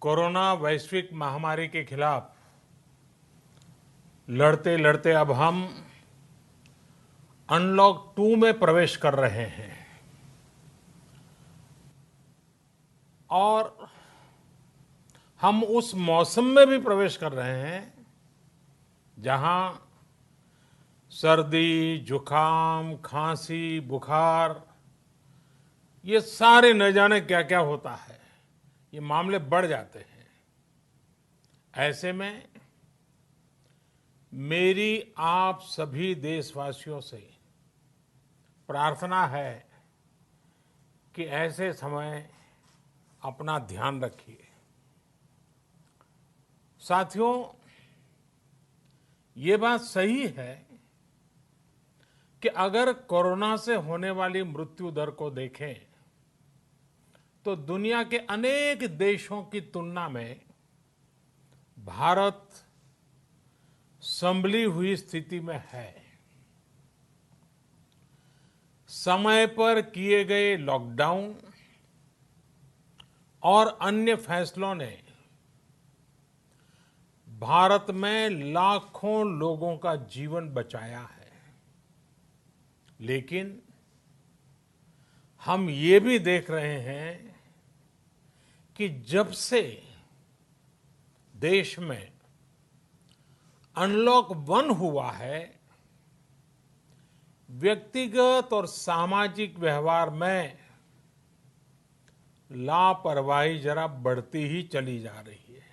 Corona वैश्विक महामारी के खिलाफ लड़ते लड़ते अब हम अनलॉक 2 में प्रवेश कर रहे हैं और हम उस मौसम में भी प्रवेश कर रहे हैं जहां सर्दी, जुकाम, खांसी, बुखार ये सारे न जाने क्या क्या होता है, ये मामले बढ़ जाते हैं। ऐसे में मेरी आप सभी देशवासियों से प्रार्थना है कि ऐसे समय अपना ध्यान रखिए। साथियों, ये बात सही है कि अगर कोरोना से होने वाली मृत्यु दर को देखें तो दुनिया के अनेक देशों की तुलना में भारत संभली हुई स्थिति में है। समय पर किए गए लॉकडाउन और अन्य फैसलों ने भारत में लाखों लोगों का जीवन बचाया है, लेकिन हम ये भी देख रहे हैं कि जब से देश में अनलॉक 1 हुआ है, व्यक्तिगत और सामाजिक व्यवहार में लापरवाही जरा बढ़ती ही चली जा रही है।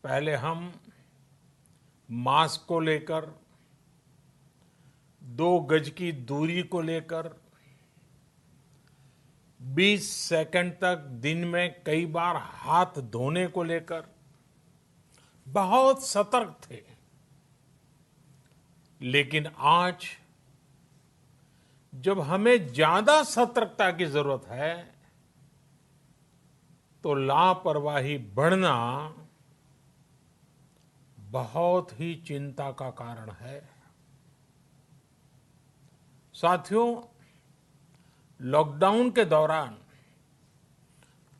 पहले हम मास्क को लेकर, 2 गज की दूरी को लेकर 20 सेकंड तक दिन में कई बार हाथ धोने को लेकर बहुत सतर्क थे, लेकिन आज जब हमें ज्यादा सतर्कता की जरूरत है तो लापरवाही बढ़ना बहुत ही चिंता का कारण है। साथियों, लॉकडाउन के दौरान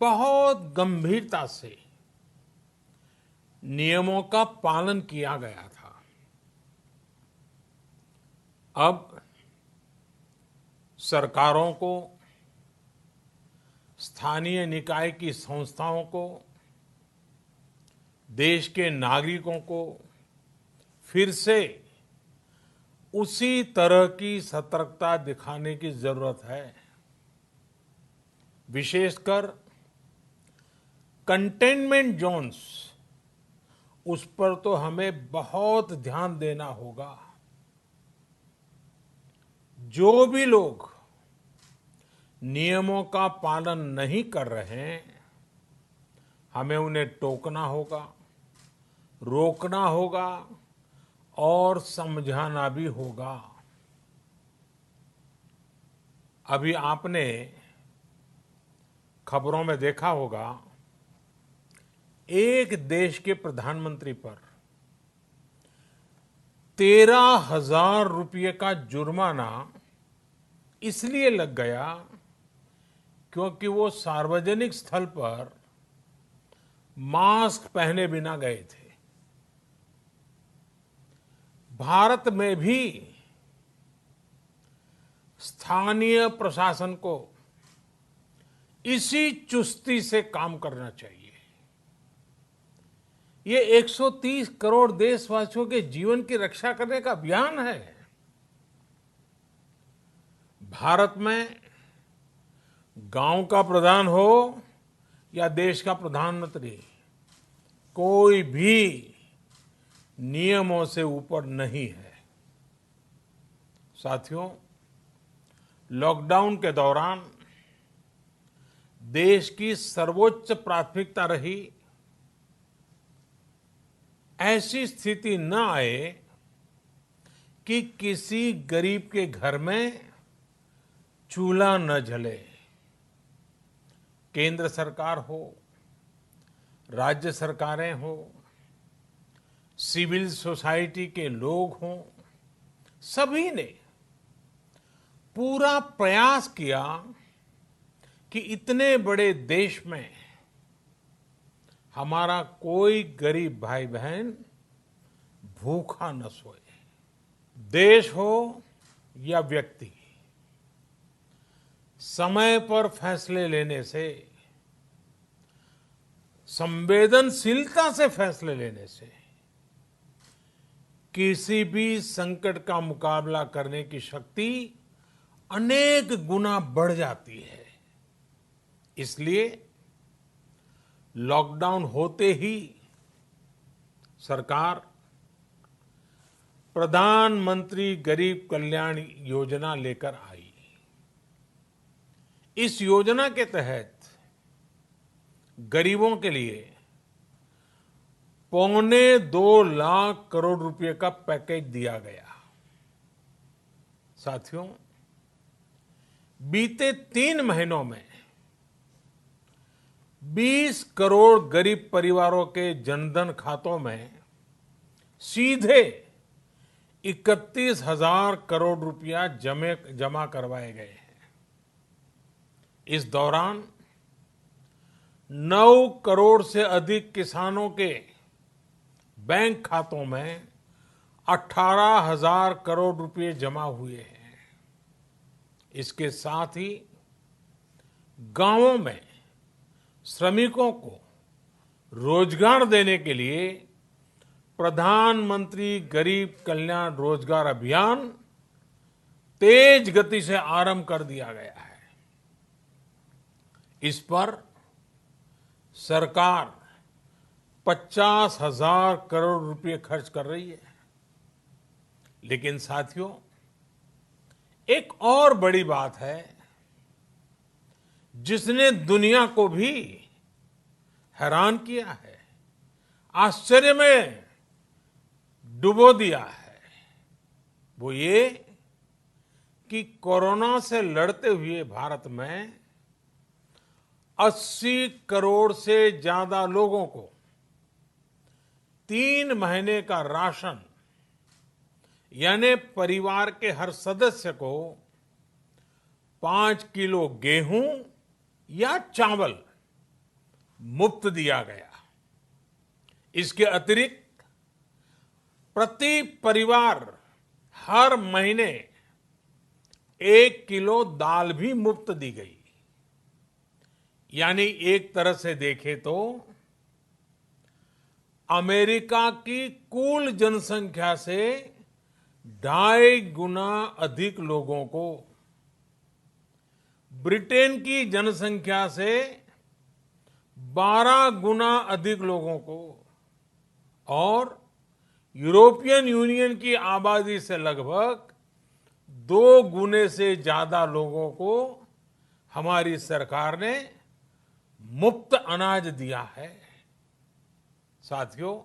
बहुत गंभीरता से नियमों का पालन किया गया था। अब सरकारों को, स्थानीय निकाय की संस्थाओं को, देश के नागरिकों को फिर से उसी तरह की सतर्कता दिखाने की जरूरत है। विशेषकर कंटेनमेंट जोन्स, उस पर तो हमें बहुत ध्यान देना होगा। जो भी लोग नियमों का पालन नहीं कर रहे हैं, हमें उन्हें टोकना होगा, रोकना होगा और समझाना भी होगा। अभी आपने खबरों में देखा होगा, एक देश के प्रधानमंत्री पर 13,000 रुपये का जुर्माना इसलिए लग गया क्योंकि वो सार्वजनिक स्थल पर मास्क पहने बिना गए थे। भारत में भी स्थानीय प्रशासन को इसी चुस्ती से काम करना चाहिए। ये 130 करोड़ देशवासियों के जीवन की रक्षा करने का अभियान है। भारत में गांव का प्रधान हो या देश का प्रधानमंत्री, कोई भी नियमों से ऊपर नहीं है। साथियों, लॉकडाउन के दौरान देश की सर्वोच्च प्राथमिकता रही ऐसी स्थिति न आए कि किसी गरीब के घर में चूल्हा न जले। केंद्र सरकार हो, राज्य सरकारें हो, सिविल सोसाइटी के लोग हों, सभी ने पूरा प्रयास किया कि इतने बड़े देश में हमारा कोई गरीब भाई बहन भूखा न सोए। देश हो या व्यक्ति, समय पर फैसले लेने से, संवेदनशीलता से फैसले लेने से किसी भी संकट का मुकाबला करने की शक्ति अनेक गुना बढ़ जाती है। इसलिए लॉकडाउन होते ही सरकार प्रधानमंत्री गरीब कल्याण योजना लेकर आई। इस योजना के तहत गरीबों के लिए 2.25 लाख करोड़ रुपए का पैकेज दिया गया। साथियों, बीते 3 महीनों में 20 करोड़ गरीब परिवारों के जनधन खातों में सीधे 31,000 करोड़ रुपया जमा करवाए गए हैं। इस दौरान 9 करोड़ से अधिक किसानों के बैंक खातों में 18,000 करोड़ रुपए जमा हुए हैं। इसके साथ ही गांवों में श्रमिकों को रोजगार देने के लिए प्रधानमंत्री गरीब कल्याण रोजगार अभियान तेज गति से आरंभ कर दिया गया है। इस पर सरकार 50,000 करोड़ रुपए खर्च कर रही है। लेकिन साथियों, एक और बड़ी बात है जिसने दुनिया को भी हैरान किया है, आश्चर्य में डुबो दिया है। वो ये कि कोरोना से लड़ते हुए भारत में 80 करोड़ से ज्यादा लोगों को 3 महीने का राशन, यानी परिवार के हर सदस्य को 5 किलो गेहूं या चावल मुफ्त दिया गया। इसके अतिरिक्त प्रति परिवार हर महीने 1 किलो दाल भी मुफ्त दी गई। यानी एक तरह से देखें तो अमेरिका की कुल जनसंख्या से 2.5 गुना अधिक लोगों को, ब्रिटेन की जनसंख्या से 12 गुना अधिक लोगों को और यूरोपियन यूनियन की आबादी से लगभग 2 गुने से ज्यादा लोगों को हमारी सरकार ने मुफ्त अनाज दिया है। साथियों,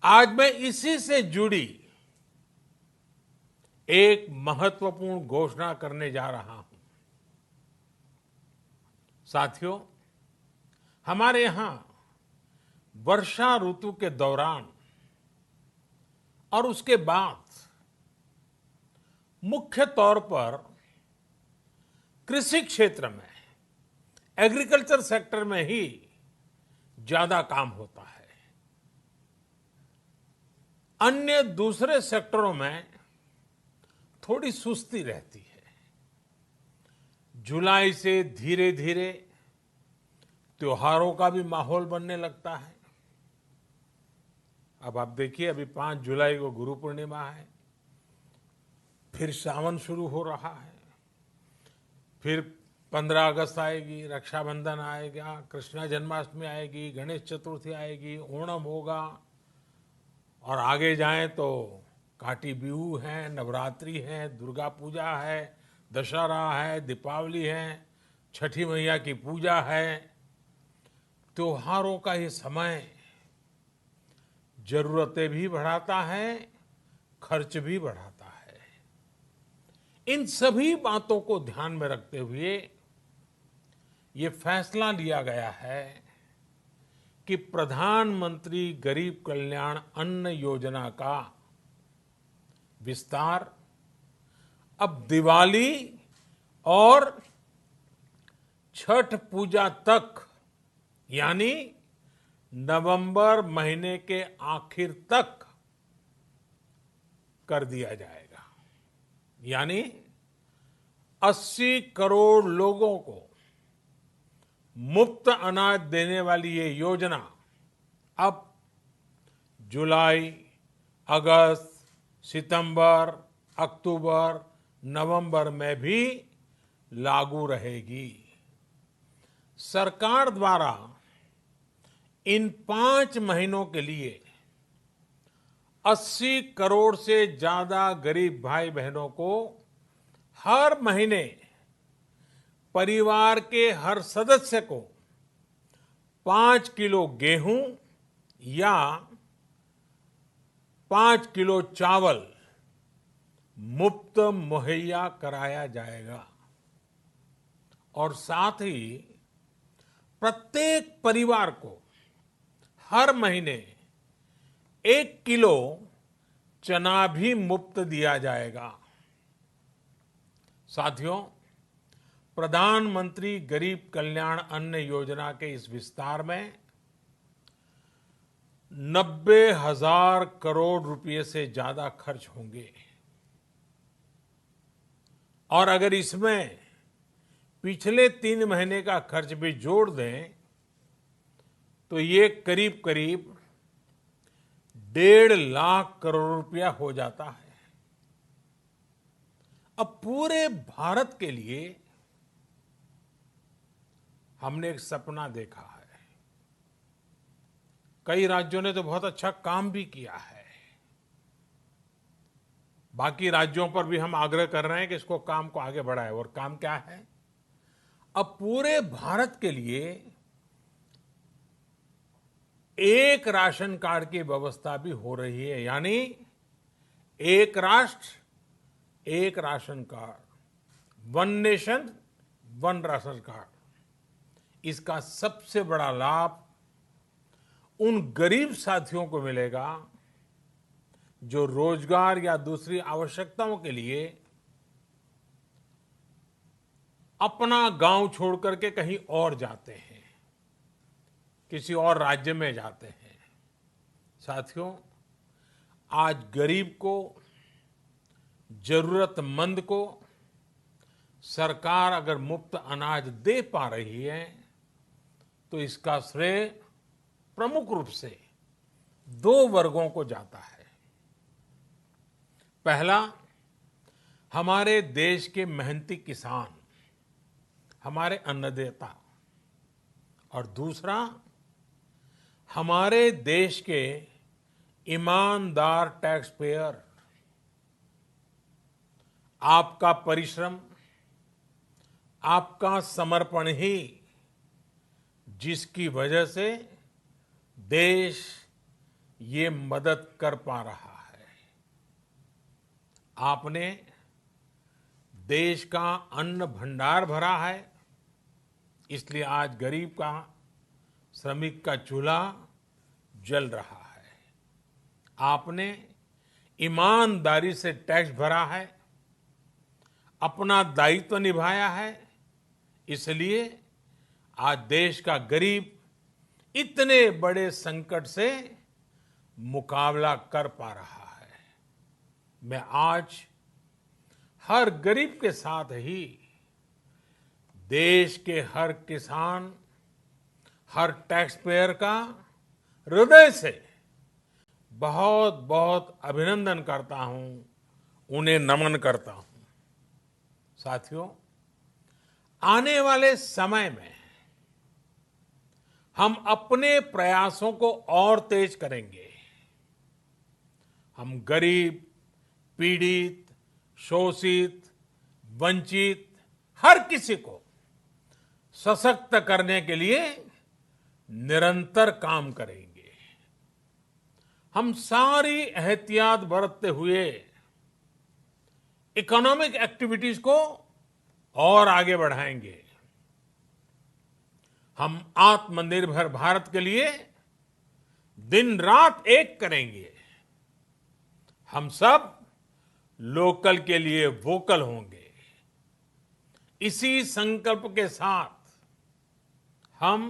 आज मैं इसी से जुड़ी एक महत्वपूर्ण घोषणा करने जा रहा हूं। साथियों, हमारे यहां वर्षा ऋतु के दौरान और उसके बाद मुख्य तौर पर कृषि क्षेत्र में, एग्रीकल्चर सेक्टर में ही ज्यादा काम होता है। अन्य दूसरे सेक्टरों में थोड़ी सुस्ती रहती है। जुलाई से धीरे धीरे त्योहारों का भी माहौल बनने लगता है। अब आप देखिए, अभी 5 जुलाई को गुरु पूर्णिमा है, फिर सावन शुरू हो रहा है, फिर 15 अगस्त आएगी, रक्षाबंधन आएगा, कृष्ण जन्माष्टमी आएगी, गणेश चतुर्थी आएगी, ओणम होगा और आगे जाएं तो काटी बिहू है, नवरात्रि है, दुर्गा पूजा है, दशहरा है, दीपावली है, छठी मैया की पूजा है। त्योहारों का ये समय जरूरतें भी बढ़ाता है, खर्च भी बढ़ाता है। इन सभी बातों को ध्यान में रखते हुए ये फैसला लिया गया है कि प्रधानमंत्री गरीब कल्याण अन्न योजना का विस्तार अब दिवाली और छठ पूजा तक, यानी नवंबर महीने के आखिर तक कर दिया जाएगा। यानी 80 करोड़ लोगों को मुफ्त अनाज देने वाली ये योजना अब जुलाई, अगस्त, सितंबर, अक्टूबर, नवंबर में भी लागू रहेगी। सरकार द्वारा इन 5 महीनों के लिए 80 करोड़ से ज्यादा गरीब भाई बहनों को हर महीने परिवार के हर सदस्य को 5 किलो गेहूं या 5 किलो चावल मुफ्त मुहैया कराया जाएगा। और साथ ही प्रत्येक परिवार को हर महीने 1 किलो चना भी मुफ्त दिया जाएगा। साथियों, प्रधानमंत्री गरीब कल्याण अन्न योजना के इस विस्तार में 90,000 करोड़ रुपए से ज्यादा खर्च होंगे। और अगर इसमें पिछले 3 महीने का खर्च भी जोड़ दें तो ये करीब करीब 1.5 लाख करोड़ रुपया हो जाता है। अब पूरे भारत के लिए हमने एक सपना देखा है। कई राज्यों ने तो बहुत अच्छा काम भी किया है। बाकी राज्यों पर भी हम आग्रह कर रहे हैं कि इसको काम को आगे बढ़ाएं। और काम क्या है? अब पूरे भारत के लिए एक राशन कार्ड की व्यवस्था भी हो रही है। यानी एक राष्ट्र एक ration card, one nation one ration card. इसका सबसे बड़ा लाभ उन गरीब साथियों को मिलेगा जो रोजगार या दूसरी आवश्यकताओं के लिए अपना गांव छोड़ करके कहीं और जाते हैं, किसी और राज्य में जाते हैं। साथियों, आज गरीब को, जरूरतमंद को सरकार अगर मुफ्त अनाज दे पा रही है तो इसका श्रेय प्रमुख रूप से 2 वर्गों को जाता है। पहला, हमारे देश के मेहनती किसान, हमारे अन्नदाता। और दूसरा, हमारे देश के ईमानदार टैक्स पेयर। आपका परिश्रम, आपका समर्पण ही जिसकी वजह से देश ये मदद कर पा रहा है। आपने देश का अन्न भंडार भरा है, इसलिए आज गरीब का, श्रमिक का चूल्हा जल रहा है। आपने ईमानदारी से टैक्स भरा है, अपना दायित्व निभाया है, इसलिए आज देश का गरीब इतने बड़े संकट से मुकाबला कर पा रहा है। मैं आज हर गरीब के साथ ही देश के हर किसान, हर टैक्स पेयर का हृदय से बहुत बहुत अभिनंदन करता हूं, उन्हें नमन करता हूं। साथियों, आने वाले समय में हम अपने प्रयासों को और तेज करेंगे। हम गरीब, पीड़ित, शोषित, वंचित हर किसी को सशक्त करने के लिए निरंतर काम करेंगे। हम सारी एहतियात बरतते हुए इकोनॉमिक एक्टिविटीज को और आगे बढ़ाएंगे। हम आत्मनिर्भर भारत के लिए दिन रात एक करेंगे। हम सब लोकल के लिए वोकल होंगे। इसी संकल्प के साथ हम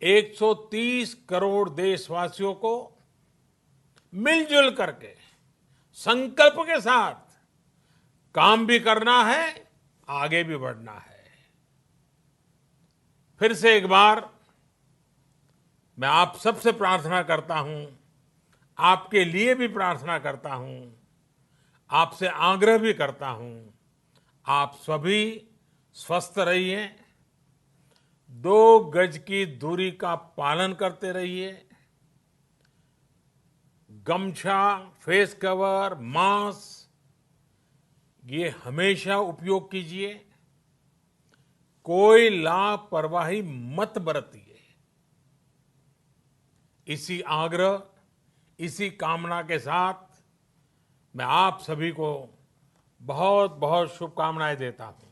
130 करोड़ देशवासियों को मिलजुल करके संकल्प के साथ काम भी करना है, आगे भी बढ़ना है। फिर से एक बार मैं आप सबसे प्रार्थना करता हूं, आपके लिए भी प्रार्थना करता हूं, आपसे आग्रह भी करता हूं, आप सभी स्वस्थ रहिए, 2 गज की दूरी का पालन करते रहिए, गमछा, फेस कवर, मास्क ये हमेशा उपयोग कीजिए, कोई लापरवाही मत बरतिए। इसी आग्रह, इसी कामना के साथ मैं आप सभी को बहुत बहुत शुभकामनाएं देता हूं।